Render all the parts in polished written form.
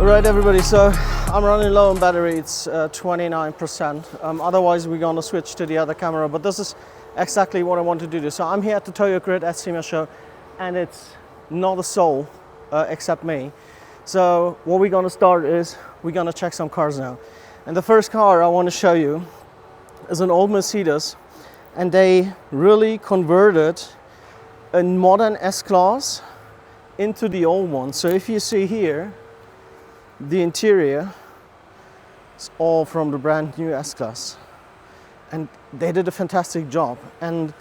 Alright everybody, so I'm running low on battery, it's 29%. Otherwise we're gonna switch to the other camera, but this is exactly what I want to do. So I'm here at the Toyo Grid at SEMA show, and it's not a soul except me. So what we're gonna start is, we're gonna check some cars now. And the first car I want to show you is an old Mercedes, and they really converted a modern S-Class into the old one. So if you see here, the interior is all from the brand new S-Class, and they did a fantastic job. And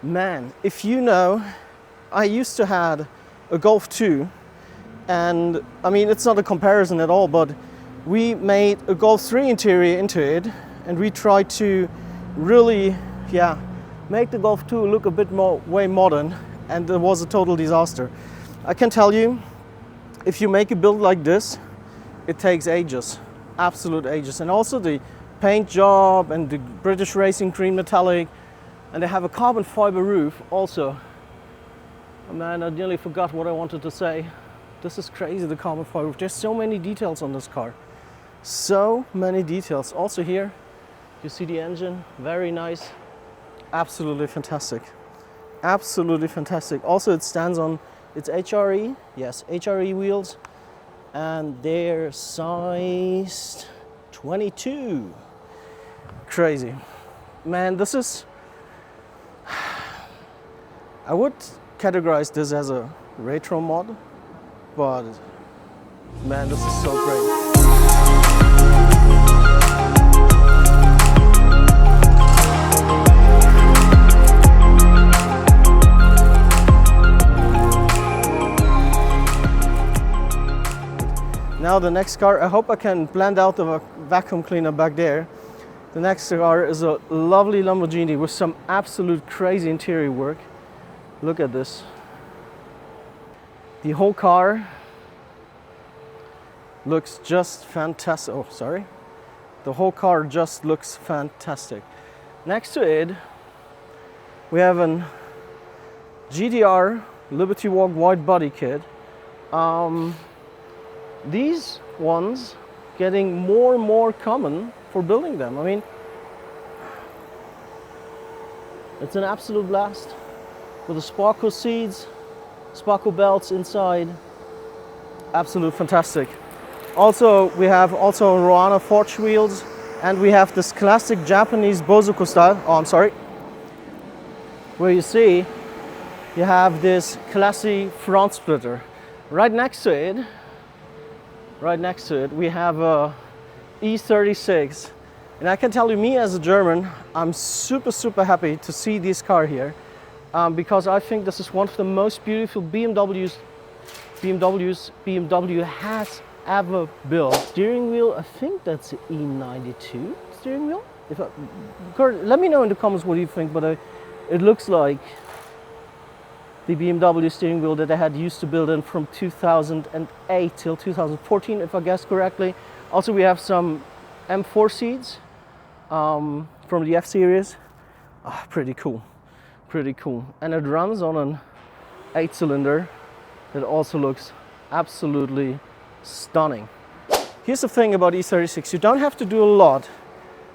man, if you know, I used to have a Golf 2, and I mean it's not a comparison at all, but we made a Golf 3 interior into it, and we tried to really make the Golf 2 look a bit more way modern, and it was a total disaster. I can tell you, if you make a build like this, it takes ages, absolute ages. And also the paint job and the British Racing Green Metallic, and they have a carbon fiber roof also. Oh man, I nearly forgot what I wanted to say. This is crazy, the carbon fiber roof. There's so many details on this car. So many details. Also here, you see the engine, very nice. Absolutely fantastic. Absolutely fantastic. Also it stands on its HRE, yes, HRE wheels. And they're sized 22. Crazy. Man, this is, I would categorize this as a retro mod, but man, this is so great. Now the next car, I hope I can blend out the vacuum cleaner back there. The next car is a lovely Lamborghini with some absolute crazy interior work. Look at this. The whole car looks just fantastic. Oh, sorry. The whole car just looks fantastic. Next to it, we have an GTR Liberty Walk widebody kit. These ones getting more and more common for building them. I mean, it's an absolute blast with the sparkle seats, sparkle belts inside. Absolute fantastic. Also, we have Roana forged wheels, and we have this classic Japanese Bosozoku style. Oh, I'm sorry. Where you see, you have this classy front splitter. Right next to it, we have a E36, and I can tell you, me as a German, I'm super happy to see this car here, because I think this is one of the most beautiful BMW has ever built. Steering wheel, I think that's the E92 steering wheel. Let me know in the comments what you think, but it looks like the BMW steering wheel that they had used to build in from 2008 till 2014, if I guess correctly. Also, we have some M4 seats from the F series. Pretty cool, pretty cool. And it runs on an 8-cylinder that also looks absolutely stunning. Here's the thing about E36, you don't have to do a lot.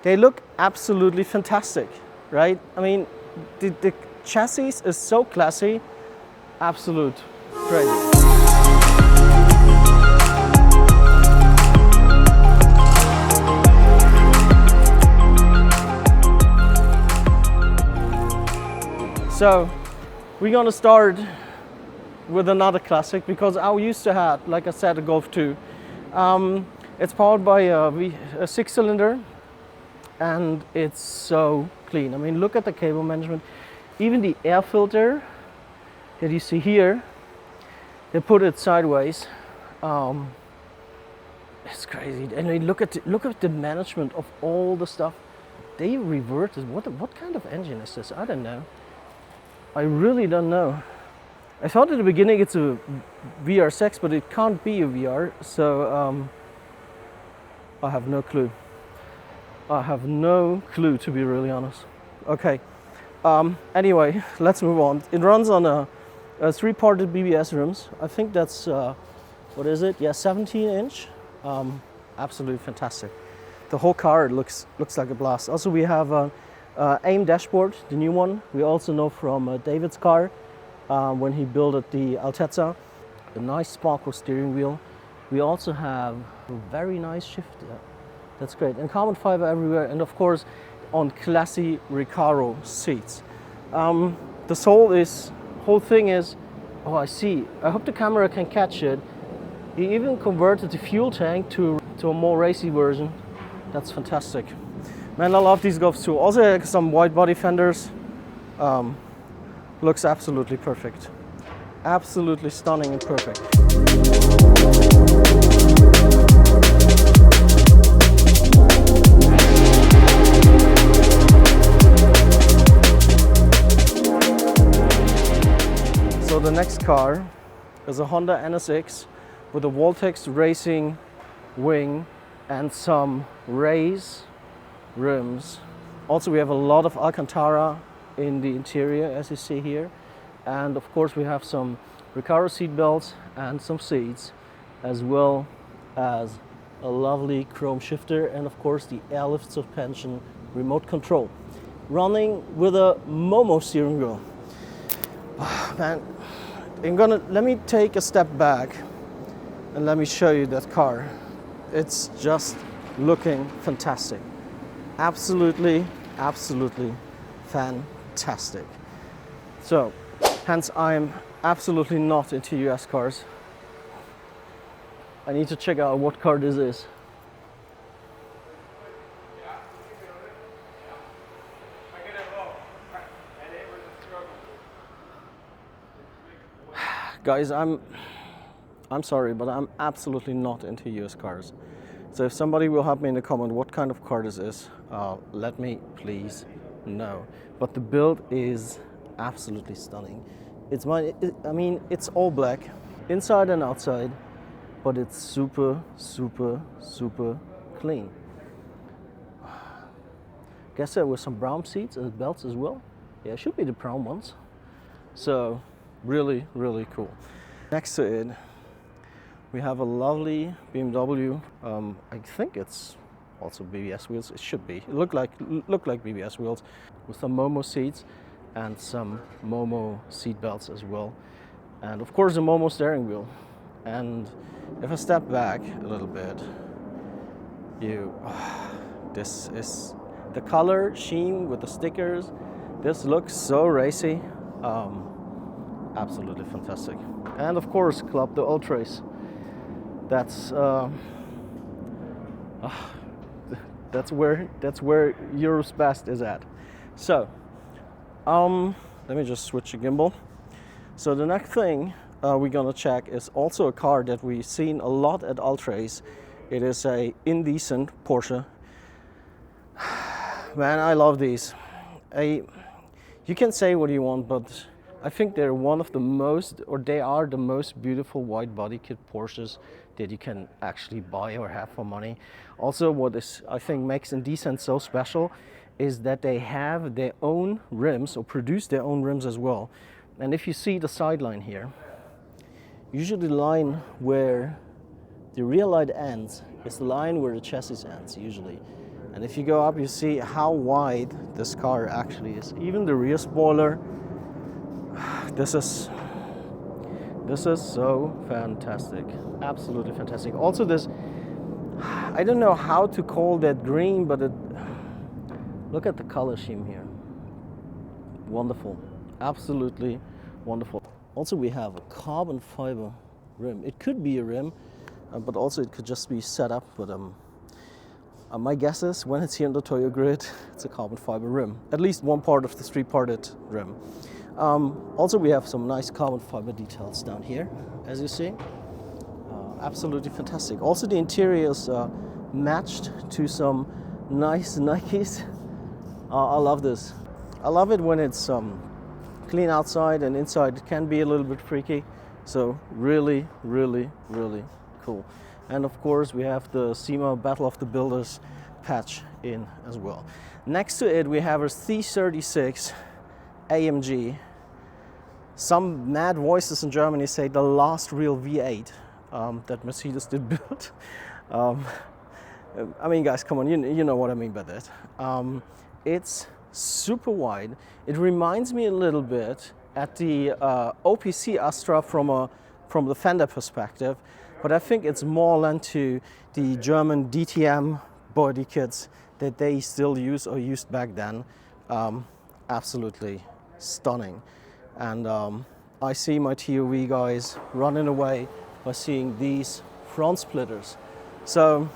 They look absolutely fantastic, right? I mean, the chassis is so classy. Absolute crazy. So we're gonna start with another classic, because I used to have, like I said, a Golf 2. It's powered by a 6-cylinder, and it's so clean. I mean, look at the cable management, even the air filter that you see here, they put it sideways. It's crazy. And I mean, look at the management of all the stuff. They reverted. What kind of engine is this? I don't know. I really don't know. I thought at the beginning it's a VR6, but it can't be a VR. So I have no clue. I have no clue, to be really honest. Okay. Anyway, let's move on. It runs on a 3-parted BBS rims. I think that's what is it? Yeah, 17-inch Absolutely fantastic. The whole car looks like a blast. Also, we have a AIM dashboard, the new one. We also know from David's car when he built the Altezza. A nice sparkle steering wheel. We also have a very nice shifter. That's great. And carbon fiber everywhere. And of course, on classy Recaro seats. This whole thing is, oh, I see. I hope the camera can catch it. He even converted the fuel tank to a more racy version. That's fantastic. Man, I love these Golfs too. Also some wide body fenders. Looks absolutely perfect. Absolutely stunning and perfect. So the next car is a Honda NSX with a Voltex racing wing and some race rims. Also, we have a lot of Alcantara in the interior, as you see here. And of course, we have some Recaro seat belts and some seats, as well as a lovely chrome shifter, and of course the airlift suspension remote control, running with a Momo steering wheel. Man, let me take a step back and let me show you that car. It's just looking fantastic. Absolutely, absolutely fantastic. So, hence I'm absolutely not into US cars. I need to check out what car this is. Guys, I'm sorry, but I'm absolutely not into US cars. So if somebody will help me in the comment what kind of car this is, let me please know. But the build is absolutely stunning. I mean, it's all black, inside and outside, but it's super, super, super clean. Guess there were some brown seats and belts as well. Yeah, it should be the brown ones. So really, really cool. Next to it, we have a lovely BMW. I think it's also BBS wheels. It should be. It look like BBS wheels with some Momo seats and some Momo seat belts as well. And of course, a Momo steering wheel. And if I step back a little bit, this is the color scheme with the stickers. This looks so racy. Absolutely fantastic. And of course, Club the Ultras. That's where Europe's best is at. So, let me just switch the gimbal. So the next thing we're gonna check is also a car that we've seen a lot at Ultras. It is a indecent Porsche. Man, I love these. You can say what you want, but I think they're one of the most, or they are the most beautiful wide body kit Porsches that you can actually buy or have for money. Also, what is, I think, makes Indecent so special is that they have their own rims, or produce their own rims as well. And if you see the sideline here, usually the line where the rear light ends is the line where the chassis ends, usually. And if you go up, you see how wide this car actually is. Even the rear spoiler, this is so fantastic. Absolutely fantastic. Also this, I don't know how to call that green, but look at the color scheme here. Wonderful. Absolutely wonderful. Also, we have a carbon fiber rim. It could be a rim, but also it could just be set up. But my guess is when it's here on the Toyo grid, it's a carbon fiber rim. At least one part of the three-parted rim. Also, we have some nice carbon fiber details down here, as you see. Absolutely fantastic. Also, the interior is matched to some nice Nikes. I love this. I love it when it's clean outside, and inside it can be a little bit freaky. So really, really, really cool. And of course, we have the SEMA Battle of the Builders patch in as well. Next to it, we have a C63 AMG. Some mad voices in Germany say the last real V8 that Mercedes did build. Um, I mean, guys, come on, you know what I mean by that. It's super wide. It reminds me a little bit at the OPC Astra from the fender perspective, but I think it's more lent to the German DTM body kits that they still use or used back then. Absolutely stunning. And I see my TOV guys running away by seeing these front splitters. So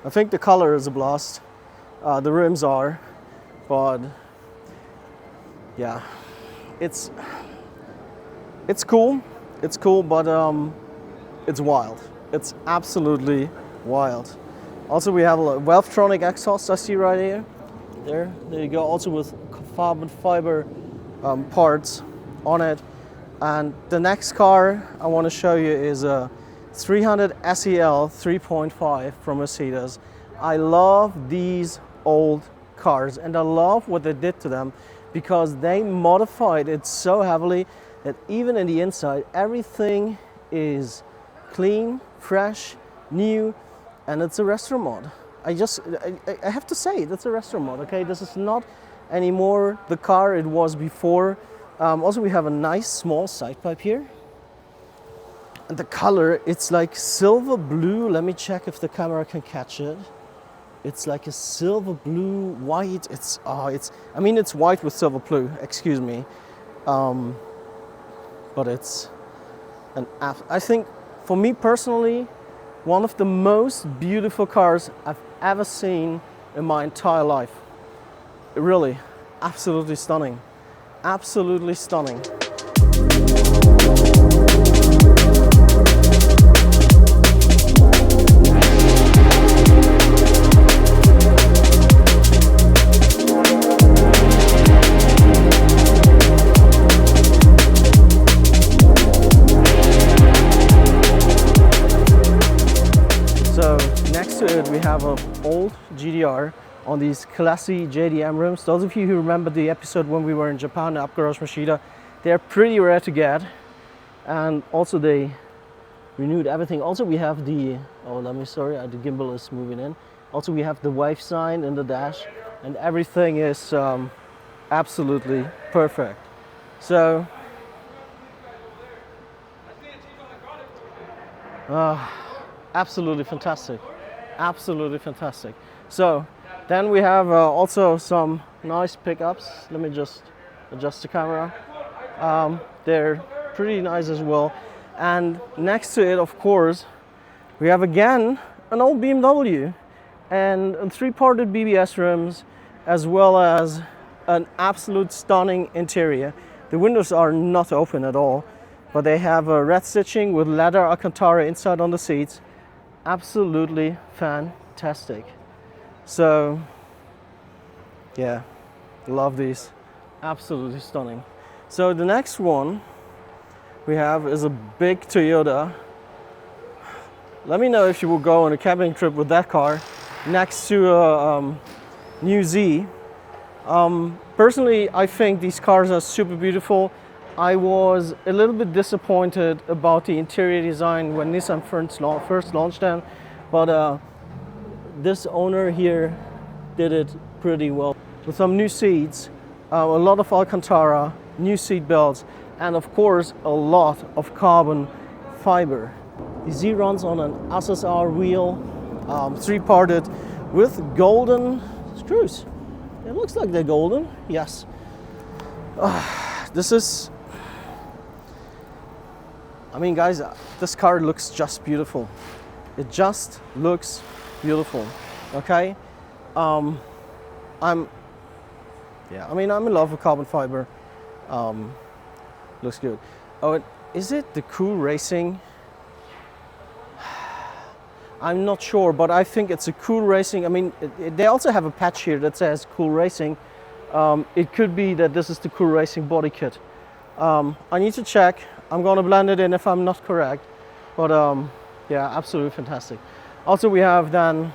I think the color is a blast. The rims are, but yeah, it's cool. It's cool, but it's wild. It's absolutely wild. Also, we have a Valvetronic exhaust I see right here. There you go. Also with carbon fiber parts on it. And the next car I want to show you is a 300 SEL 3.5 from Mercedes. I love these old cars, and I love what they did to them because they modified it so heavily that even in the inside everything is clean, fresh, new, and it's a resto mod. I have to say that's a resto mod. Okay, this is not anymore the car it was before. Also, we have a nice small side pipe here, and the color, it's like silver blue. Let me check if the camera can catch it. It's like a silver blue white. I mean it's white with silver blue, excuse me, but it's I think for me personally, one of the most beautiful cars I've ever seen in my entire life. Really, absolutely stunning. Absolutely stunning. So next to it we have an old GDR on these classy JDM rims. Those of you who remember the episode when we were in Japan at Garage Machida, they're pretty rare to get, and also they renewed everything. Also we have the, the gimbal is moving in. Also we have the wave sign in the dash, and everything is absolutely perfect. So absolutely fantastic, absolutely fantastic. So then we have also some nice pickups. Let me just adjust the camera. They're pretty nice as well. And next to it, of course, we have again an old BMW and 3-parted BBS rims, as well as an absolute stunning interior. The windows are not open at all, but they have a red stitching with leather Alcantara inside on the seats. Absolutely fantastic. So yeah, love these. Absolutely stunning. So the next one we have is a big Toyota. Let me know if you will go on a camping trip with that car next to a new Z. Personally, I think these cars are super beautiful. I was a little bit disappointed about the interior design when Nissan first launched them, but this owner here did it pretty well. With some new seats, a lot of Alcantara, new seat belts, and of course a lot of carbon fiber. The Z runs on an SSR wheel, 3-parted with golden screws. It looks like they're golden, yes. This is, I mean guys, this car looks just beautiful. It just looks beautiful, okay? I'm in love with carbon fiber. Looks good. Oh, is it the Cool Racing? I'm not sure, but I think it's a Cool Racing. I mean, they also have a patch here that says Cool Racing. It could be that this is the Cool Racing body kit. I need to check. I'm gonna blend it in if I'm not correct. But yeah, absolutely fantastic. Also, we have then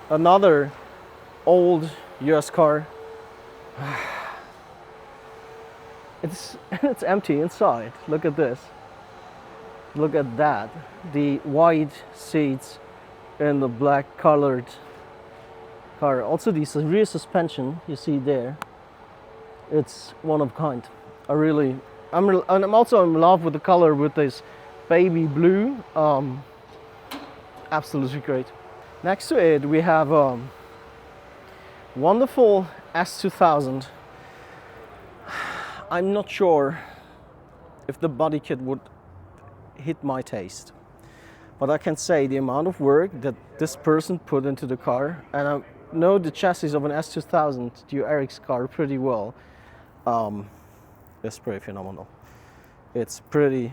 another old US car. It's empty inside. Look at this. Look at that. The wide seats, in the black colored car. Also, the rear suspension you see there, it's one of a kind. I'm also in love with the color, with this baby blue. Absolutely great. Next to it, we have a wonderful S2000. I'm not sure if the body kit would hit my taste, but I can say the amount of work that this person put into the car, and I know the chassis of an S2000, the Eric's car, pretty well. It's pretty phenomenal. It's pretty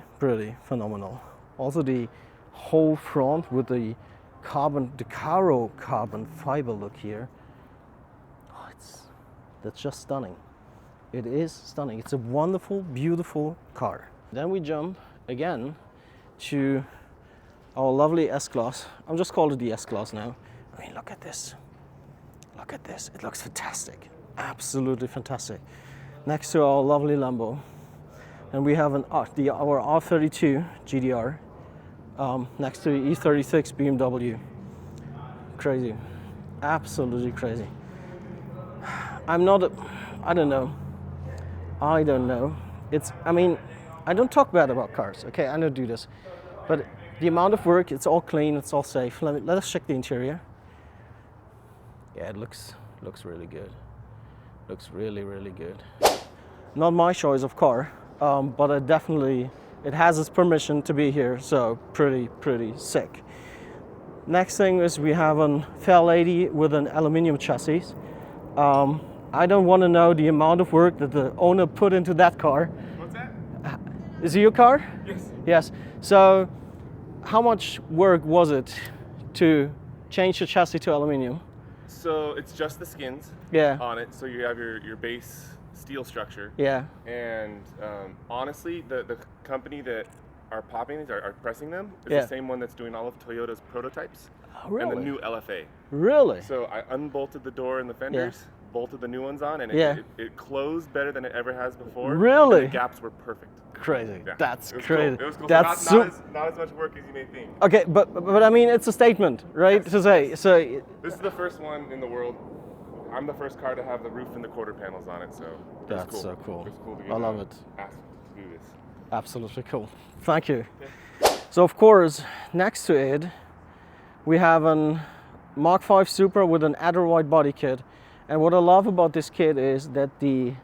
phenomenal. Also, the whole front with the caro carbon fiber look here. Oh, that's just stunning. It is stunning. It's a wonderful, beautiful car. Then we jump again to our lovely S-Class. I'm just calling it the S-Class now. I mean, look at this. Look at this. It looks fantastic. Absolutely fantastic. Next to our lovely Lambo. And we have our R32 GDR next to the E36 BMW. Crazy. Absolutely crazy. I don't know. I mean, I don't talk bad about cars, okay? I don't do this. But the amount of work, it's all clean, it's all safe. Let us check the interior. Yeah, it looks really good. Looks really good. Not my choice of car, but it has its permission to be here, so pretty sick. Next thing is we have a Fair Lady with an aluminum chassis. I don't want to know the amount of work that the owner put into that car. What's that? Is it your car? Yes. Yes. So how much work was it to change the chassis to aluminum? So it's just the skins on it. So you have your base steel structure. Yeah. And honestly, the company that are popping these, are pressing them, is the same one that's doing all of Toyota's prototypes. Oh, really? And the new LFA. Really? So I unbolted the door and the fenders, bolted the new ones on, and it closed better than it ever has before. Really? And the gaps were perfect. Crazy. Yeah. That's crazy. Cool. It was cool. That's not as much work as you may think. Okay, but I mean, it's a statement, right? Yes. To say, so. This is the first one in the world. I'm the first car to have the roof and the quarter panels on it, so that's cool. so cool. It's cool to get I love it. asked to do this. Absolutely cool. Thank you. So of course, next to it, we have an Mark V Supra with an Adder wide body kit. And what I love about this kit is that the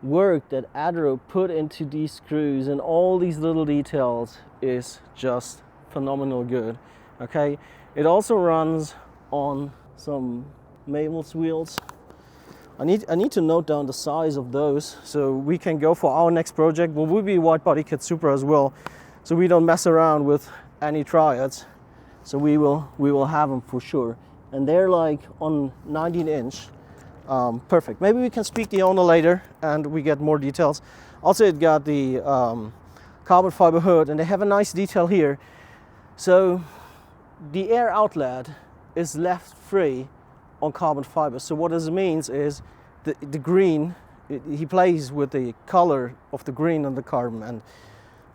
work that Adder put into these screws and all these little details is just phenomenal good. Okay, it also runs on some Mabel's wheels. I need to note down the size of those so we can go for our next project. Well, we'll be wide body kit Supra as well, so we don't mess around with any triads. So we will have them for sure, and they're like on 19-inch. Perfect. Maybe we can speak to the owner later and we get more details. Also, it got the carbon fiber hood, and they have a nice detail here. So the air outlet is left free on carbon fiber. So what this means is the green, he plays with the color of the green on the carbon, and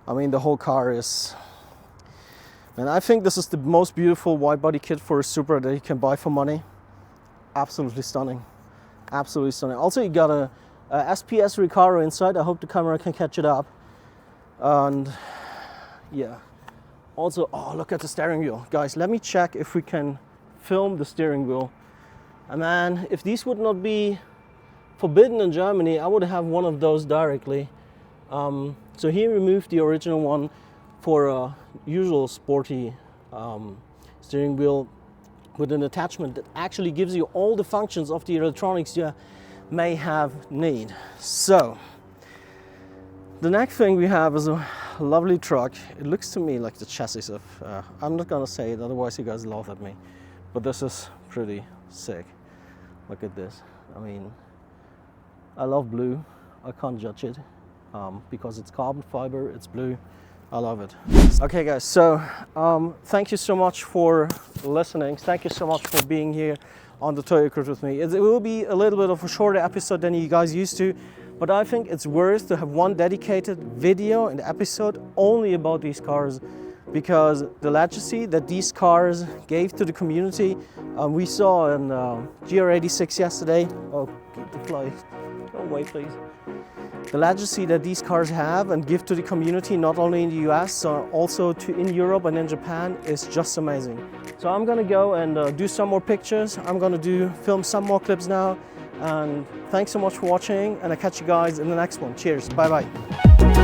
I mean the whole car is, and I think this is the most beautiful wide body kit for a Supra that you can buy for money. Absolutely stunning. Absolutely stunning. Also, you got a SPS Recaro inside. I hope the camera can catch it up. And yeah. Also, oh, look at the steering wheel. Guys, let me check if we can film the steering wheel. And man, if these would not be forbidden in Germany, I would have one of those directly. So he removed the original one for a usual sporty steering wheel with an attachment that actually gives you all the functions of the electronics you may have need. So the next thing we have is a lovely truck. It looks to me like the chassis of, I'm not gonna say it, otherwise you guys laugh at me, but this is pretty sick. Look at this. I mean, I love blue. I can't judge it because it's carbon fiber, it's blue. I love it. Okay guys, so thank you so much for listening. Thank you so much for being here on the Toyo Cruise with me. It will be a little bit of a shorter episode than you guys used to, but I think it's worth to have one dedicated video and episode only about these cars because the legacy that these cars gave to the community, we saw in GR86 yesterday. Oh, keep the fly. Go away, please. The legacy that these cars have and give to the community, not only in the US, also in Europe and in Japan, is just amazing. So I'm gonna go and do some more pictures. I'm gonna film some more clips now. And thanks so much for watching, and I'll catch you guys in the next one. Cheers, bye bye.